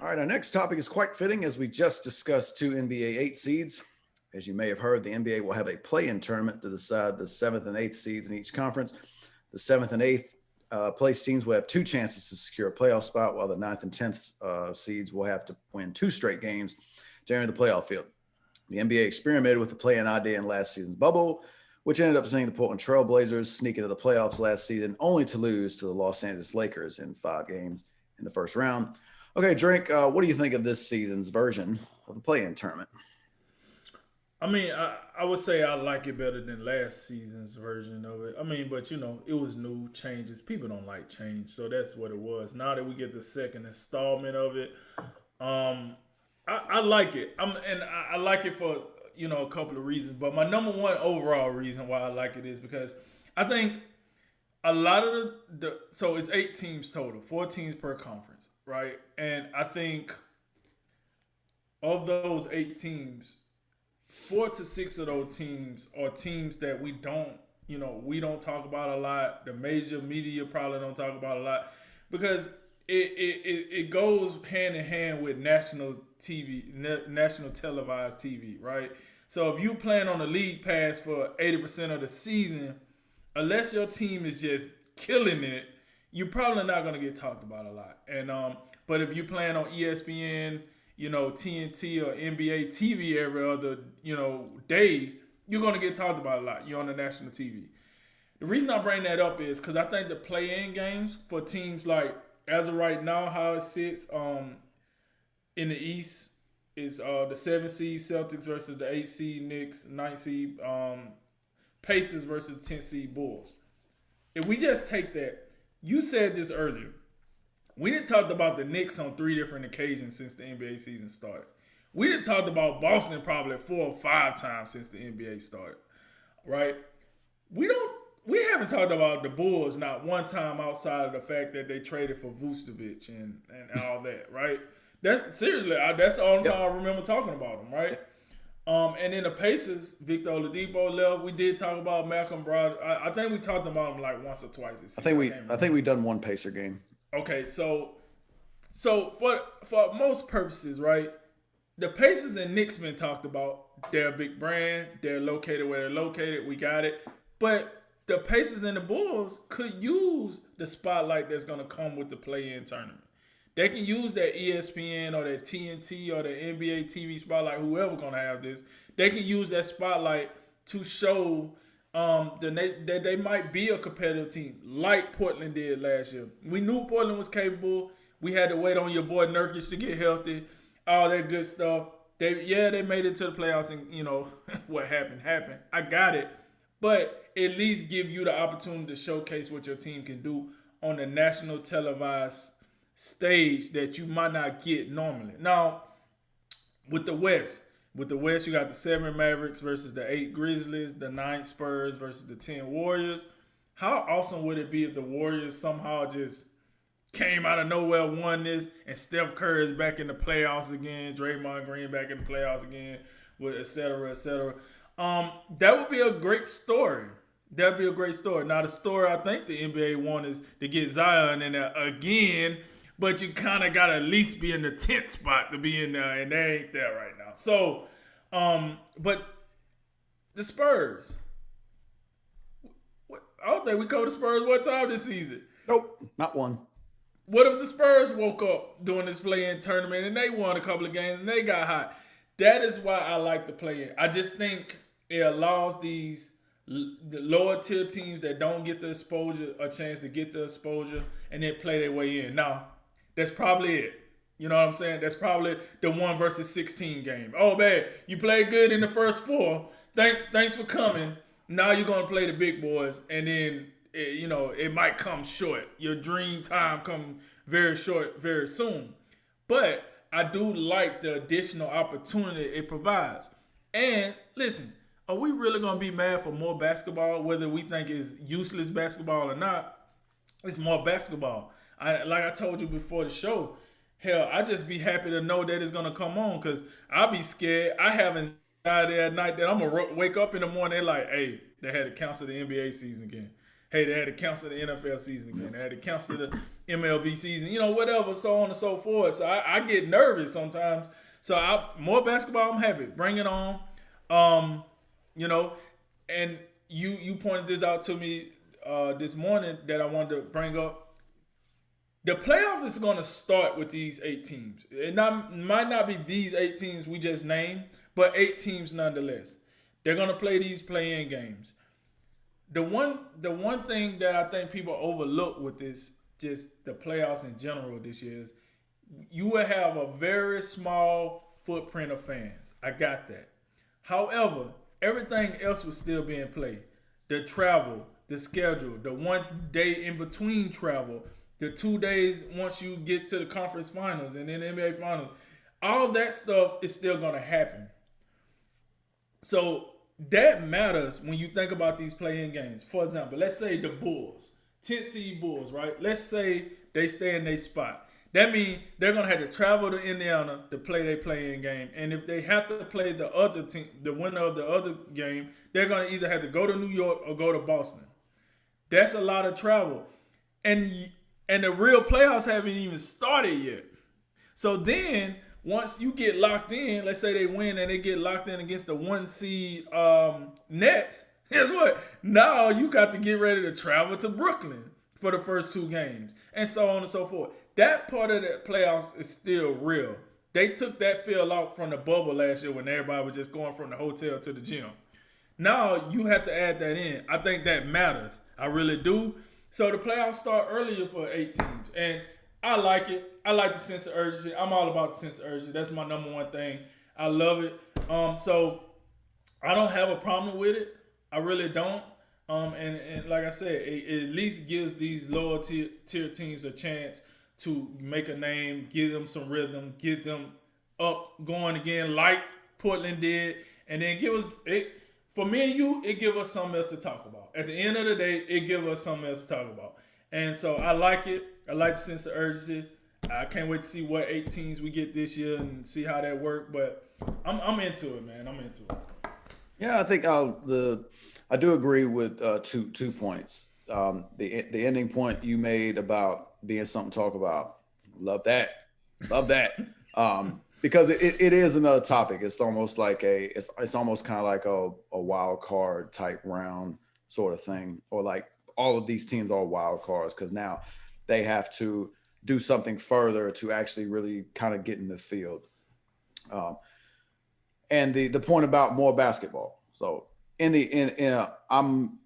All right, our next topic is quite fitting as we just discussed two NBA 8 seeds. As you may have heard, the NBA will have a play-in tournament to decide the 7th and 8th seeds in each conference. The 7th and 8th place teams will have two chances to secure a playoff spot, while the ninth and 10th seeds will have to win two straight games to enter the playoff field. The NBA experimented with the play-in idea in last season's bubble, which ended up seeing the Portland Trail Blazers sneak into the playoffs last season, only to lose to the Los Angeles Lakers in 5 games in the first round. Okay, Drake, what do you think of this season's version of the play-in tournament? I mean, I would say I like it better than last season's version of it. I mean, but it was new changes. People don't like change, so that's what it was. Now that we get the second installment of it, I like it. I like it for a couple of reasons. But my number one overall reason why I like it is because I think a lot of the so it's 8 teams total, 4 teams per conference, right? And I think of those 8 teams, 4 to 6 of those teams are teams that we don't talk about a lot. The major media probably don't talk about a lot because it goes hand in hand with national TV, national televised TV, right? So if you plan on a league pass for 80% of the season, unless your team is just killing it, you're probably not going to get talked about a lot. And but if you plan on ESPN, TNT or NBA TV every other, day, you're going to get talked about a lot. You're on the national TV. The reason I bring that up is because I think the play-in games for teams like, as of right now, how it sits in the East is the 7 seed Celtics versus the 8 seed Knicks, 9 seed Pacers versus the 10 seed Bulls. If we just take that, you said this earlier. We didn't talk about the Knicks on 3 different occasions since the NBA season started. We didn't talk about Boston probably 4 or 5 times since the NBA started, right? We haven't talked about the Bulls not one time outside of the fact that they traded for Vucevic and all that, right? That's seriously, that's the only time Yep. I remember talking about them, right? And then the Pacers, Victor Oladipo left. We did talk about Malcolm Brogdon. I think we talked about him like once or twice this I season. think I we can't I think remember. we've done one Pacer game. Okay, so for most purposes, right? The Pacers and Knicks been talked about. They're a big brand. They're located where they're located. We got it. But the Pacers and the Bulls could use the spotlight that's going to come with the play-in tournament. They can use that ESPN or that TNT or the NBA TV spotlight, whoever going to have this. They can use that spotlight to show that they might be a competitive team, like Portland did last year. We knew Portland was capable. We had to wait on your boy Nurkic to get healthy, all that good stuff. They made it to the playoffs, and what happened. I got it, but at least give you the opportunity to showcase what your team can do on the national televised stage that you might not get normally. Now, with the West, you got the 7 Mavericks versus the 8 Grizzlies, the 9 Spurs versus the 10 Warriors. How awesome would it be if the Warriors somehow just came out of nowhere, won this, and Steph Curry is back in the playoffs again, Draymond Green back in the playoffs again, with et cetera, et cetera. That would be a great story. That'd be a great story. Now, the story I think the NBA wants is to get Zion in there again, but you kind of got to at least be in the 10th spot to be in there, and they ain't there right now. So, but the Spurs, I don't think we covered the Spurs one time this season. Nope, not one. What if the Spurs woke up during this play-in tournament and they won a couple of games and they got hot? That is why I like the play-in. I just think it allows the lower tier teams that don't get the exposure a chance to get the exposure and then play their way in. Now, that's probably it. You know what I'm saying? That's probably the 1 versus 16 game. Oh man, you played good in the first 4. Thanks for coming. Now you're gonna play the big boys, and then it might come short. Your dream time come very short, very soon. But I do like the additional opportunity it provides. And listen, are we really gonna be mad for more basketball, whether we think it's useless basketball or not? It's more basketball. Like I told you before the show, hell, I just be happy to know that it's gonna come on because I'll be scared. I have anxiety at night that I'm gonna wake up in the morning. They're like, "Hey, they had to cancel the NBA season again. Hey, they had to cancel the NFL season again. They had to cancel the MLB season, whatever, so on and so forth. So I get nervous sometimes. So more basketball, I'm happy. Bring it on. Um, you know, and you pointed this out to me this morning that I wanted to bring up. The playoff is going to start with these 8 teams. Might not be these 8 teams we just named, but 8 teams nonetheless. They're going to play these play-in games. The one thing that I think people overlook with this, just the playoffs in general this year, is you will have a very small footprint of fans. I got that. However, everything else will still be in play. The travel, the schedule, the 1 day in between travel, the 2 days once you get to the conference finals and then the NBA finals, all that stuff is still going to happen. So that matters when you think about these play-in games. For example, let's say the Bulls, 10th seed Bulls, right? Let's say they stay in their spot. That means they're going to have to travel to Indiana to play their play-in game. And if they have to play the other team, the winner of the other game, they're going to either have to go to New York or go to Boston. That's a lot of travel. And the real playoffs haven't even started yet. So then, once you get locked in, let's say they win and they get locked in against the 1 seed Nets, guess what? Now you got to get ready to travel to Brooklyn for the first 2 games, and so on and so forth. That part of the playoffs is still real. They took that feel out from the bubble last year when everybody was just going from the hotel to the gym. Now you have to add that in. I think that matters. I really do. So the playoffs start earlier for 8 teams, and I like it. I like the sense of urgency. I'm all about the sense of urgency. That's my number one thing. I love it. So I don't have a problem with it. I really don't. And like I said, it at least gives these lower tier teams a chance to make a name, give them some rhythm, get them up going again like Portland did, and then give us it. For me and you, it give us something else to talk about. At the end of the day, it give us something else to talk about. And so I like it. I like the sense of urgency. I can't wait to see what 8 teams we get this year and see how that work. But I'm into it, man. I'm into it. Yeah, I think I do agree with two points. The ending point you made about being something to talk about. Love that. Because it is another topic. It's almost like it's almost kind of like a wild card type round sort of thing, or like all of these teams are wild cards because now they have to do something further to actually really kind of get in the field. And the point about more basketball. So I'm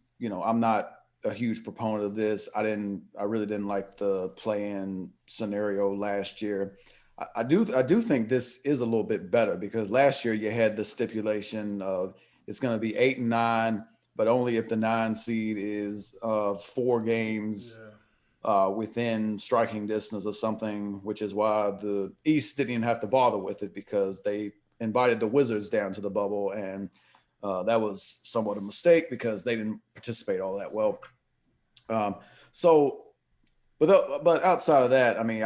not a huge proponent of this. I really didn't like the play-in scenario last year. I do think this is a little bit better because last year you had the stipulation of it's going to be 8 and 9, but only if the 9 seed is 4 games within striking distance or something, which is why the East didn't even have to bother with it because they invited the Wizards down to the bubble, and that was somewhat a mistake because they didn't participate all that well. But outside of that, I mean,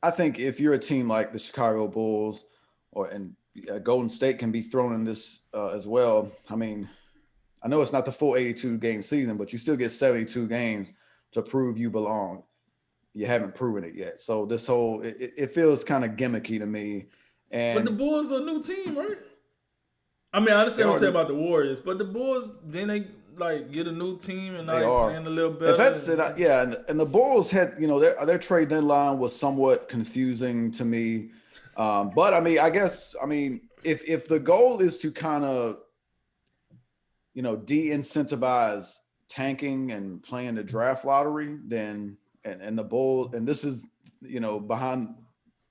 I think if you're a team like the Chicago Bulls and Golden State can be thrown in this as well. I mean, I know it's not the full 82 game season, but you still get 72 games to prove you belong. You haven't proven it yet. So this whole it feels kind of gimmicky to me. But the Bulls are a new team, right? I mean, I understand what you say about the Warriors, but the Bulls, then they like get a new team and like playing a little better. If that's it, yeah. And the Bulls had, their trade deadline was somewhat confusing to me. But I mean, if the goal is to kind of, de-incentivize tanking and playing the draft lottery, then and the Bulls, and this is,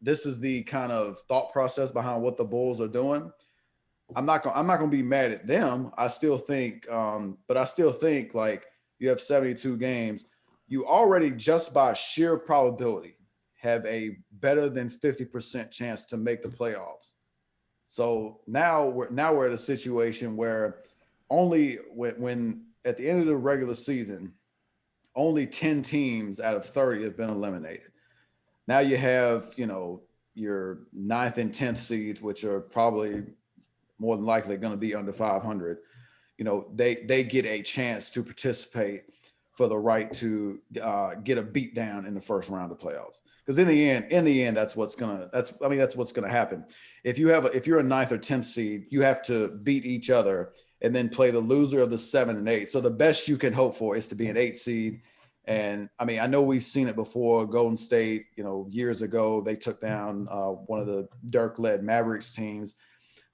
this is the kind of thought process behind what the Bulls are doing. I'm not gonna be mad at them. I still think, like you have 72 games, you already just by sheer probability have a better than 50% chance to make the playoffs. So now we're at a situation where only when at the end of the regular season, only 10 teams out of 30 have been eliminated. Now you have, your 9th and 10th seeds, which are probably more than likely going to be under 500. They get a chance to participate for the right to get a beat down in the first round of playoffs. Because in the end, that's what's gonna happen. If you're a ninth or 10th seed, you have to beat each other and then play the loser of the 7 and 8. So the best you can hope for is to be an 8 seed. And I mean, I know we've seen it before. Golden State, years ago, they took down one of the Dirk-led Mavericks teams.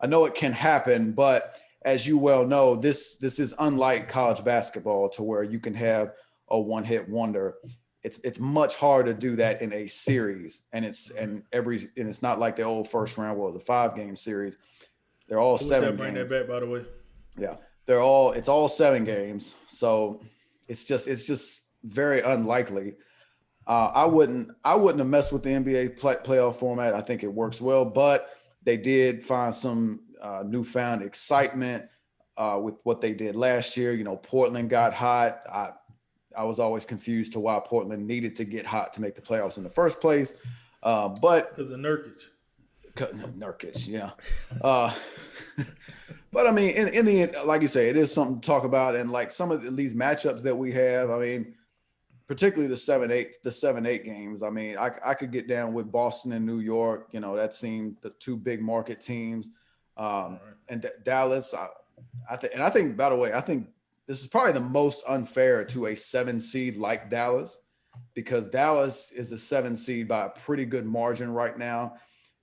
I know it can happen, but as you well know, this is unlike college basketball to where you can have a one-hit wonder. It's much harder to do that in a series, and it's not like the old first round the 5-game series. They're all 7 games. Bring that back, by the way. Yeah, it's all 7 games, so it's just very unlikely. I wouldn't have messed with the NBA playoff format. I think it works well, but they did find some newfound excitement with what they did last year. Portland got hot. I was always confused to why Portland needed to get hot to make the playoffs in the first place. But because of Nurkic. Nurkic, yeah. But I mean, in the end, like you say, it is something to talk about. And like some of these matchups that we have, I mean, particularly the 7-8 games. I mean, I could get down with Boston and New York. That seemed the 2 big market teams. And Dallas. I think, by the way, I think this is probably the most unfair to a 7 seed like Dallas, because Dallas is a 7 seed by a pretty good margin right now.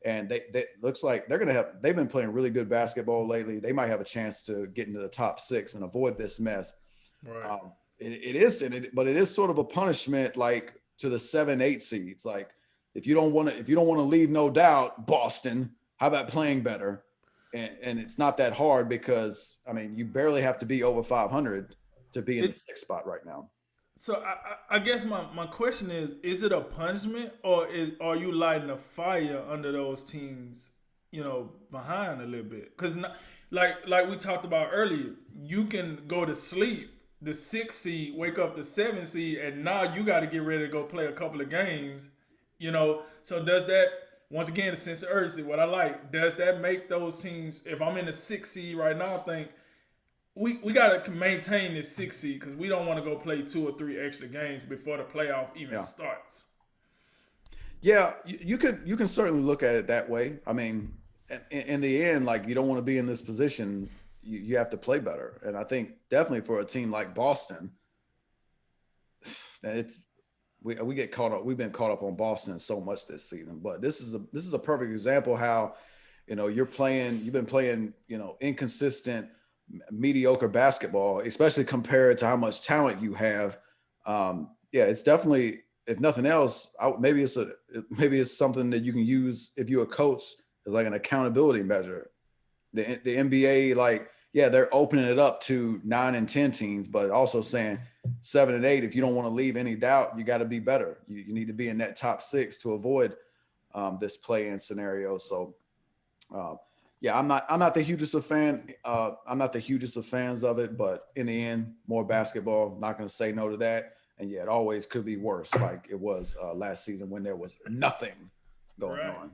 And they looks like they've been playing really good basketball lately. They might have a chance to get into the top 6 and avoid this mess. Right. But it is sort of a punishment, like to the 7-8 seeds. Like if you don't want to leave no doubt, Boston, how about playing better? And it's not that hard, because I mean, you barely have to be over 500 to be in the 6th spot right now. So I guess my question is it a punishment, or are you lighting a fire under those teams, behind a little bit? Because like we talked about earlier, you can go to sleep the 6th seed, wake up the 7th seed, and now you got to get ready to go play a couple of games, So does that, once again, the sense of urgency, what I like, does that make those teams, if I'm in the 6th seed right now, I think we got to maintain this 6th seed, because we don't want to go play 2 or 3 extra games before the playoff even starts. Yeah, you can certainly look at it that way. I mean, in the end, like, you don't want to be in this position. You have to play better. And I think definitely for a team like Boston, we get caught up. We've been caught up on Boston so much this season, but this is a perfect example how, you've been playing, inconsistent, mediocre basketball, especially compared to how much talent you have. It's definitely, if nothing else, maybe it's something that you can use if you're a coach as like an accountability measure. The NBA, like, they're opening it up to 9 and 10 teams, but also saying 7 and 8. If you don't want to leave any doubt, you got to be better. You need to be in that top 6 to avoid this play-in scenario. So, I'm not the hugest of fan. I'm not the hugest of fans of it, but in the end, more basketball. Not going to say no to that. And it always could be worse, like it was last season when there was nothing going on.